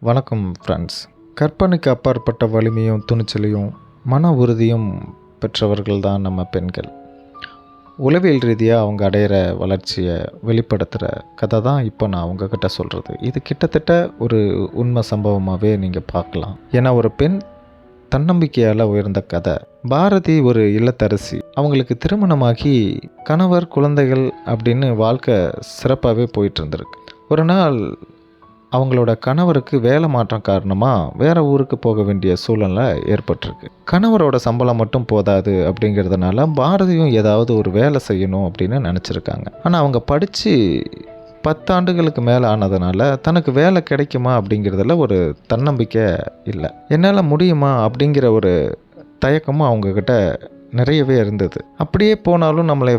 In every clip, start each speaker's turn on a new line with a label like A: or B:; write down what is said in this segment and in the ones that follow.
A: வணக்கம் ஃப்ரெண்ட்ஸ். கற்பனைக்கு அப்பாற்பட்ட வலிமையும் துணிச்சலையும் மன உறுதியும் பெற்றவர்கள் தான் நம்ம பெண்கள். உளவியல் ரீதியாக அவங்க அடையிற வளர்ச்சியை வெளிப்படுத்துகிற கதை தான் இப்போ நான் உங்ககிட்ட சொல்கிறது. இது கிட்டத்தட்ட ஒரு உண்மை சம்பவமாகவே நீங்கள் பார்க்கலாம். ஏன்னா ஒரு பெண் தன்னம்பிக்கையால் உயர்ந்த கதை. பாரதி ஒரு இல்லத்தரசி. அவங்களுக்கு திருமணமாகி கணவர், குழந்தைகள் அப்படின்னு வாழ்க்கை சிறப்பாகவே போயிட்டு இருந்திருக்கு. ஒரு நாள் அவங்களோட கணவருக்கு வேலை மாற்றம் காரணமாக வேறு ஊருக்கு போக வேண்டிய சூழ்நிலை ஏற்பட்டிருக்கு. கணவரோட சம்பளம் மட்டும் போதாது அப்படிங்கிறதுனால பாரதியும் ஏதாவது ஒரு வேலை செய்யணும் அப்படின்னு நினச்சிருக்காங்க. ஆனால் அவங்க படித்து 10 ஆண்டுகளுக்கு மேலே ஆனதுனால தனக்கு வேலை கிடைக்குமா அப்படிங்கிறதுல ஒரு தன்னம்பிக்கை இல்லை. என்னால் முடியுமா அப்படிங்கிற ஒரு தயக்கமும் அவங்கக்கிட்ட நிறையவே இருந்தது. அப்படியே போனாலும் நம்மளை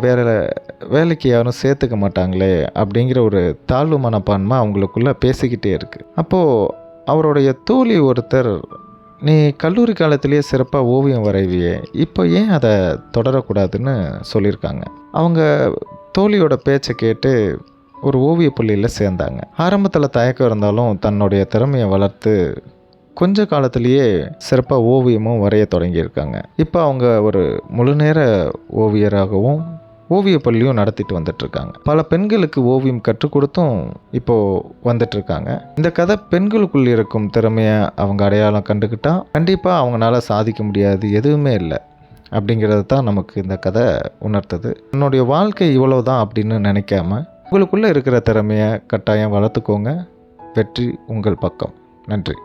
A: வேலைக்கு யாரும் சேர்த்துக்க மாட்டாங்களே அப்படிங்கிற ஒரு தாழ்வு மனப்பான்மை அவங்களுக்குள்ளே பேசிக்கிட்டே இருக்குது. அப்போது அவருடைய தோழி ஒருத்தர், நீ கல்லூரி காலத்திலேயே சிறப்பாக ஓவியம் வரைவியே, இப்போ ஏன் அதை தொடரக்கூடாதுன்னு சொல்லியிருக்காங்க. அவங்க தோழியோட பேச்சை கேட்டு ஒரு ஓவிய பள்ளியில் சேர்ந்தாங்க. ஆரம்பத்தில் தயக்கம் இருந்தாலும் தன்னுடைய திறமையை வளர்த்து கொஞ்ச காலத்திலேயே சிறப்பாக ஓவியமும் வரைய தொடங்கியிருக்காங்க. இப்போ அவங்க ஒரு முழுநேர ஓவியராகவும் ஓவிய பள்ளியும் நடத்திட்டு வந்துட்டுருக்காங்க. பல பெண்களுக்கு ஓவியம் கற்றுக் கொடுத்தும் இப்போது வந்துட்டுருக்காங்க. இந்த கதை பெண்களுக்குள் இருக்கும் திறமையை அவங்க அடையாளம் கண்டுக்கிட்டால் கண்டிப்பாக அவங்களால சாதிக்க முடியாது எதுவுமே இல்லை அப்படிங்கிறது தான் நமக்கு இந்த கதை உணர்த்தது. என்னுடைய வாழ்க்கை இவ்வளவுதான் அப்படின்னு நினைக்காம உங்களுக்குள்ளே இருக்கிற திறமையை கட்டாயம் வளர்த்துக்கோங்க. வெற்றி உங்கள் பக்கம். நன்றி.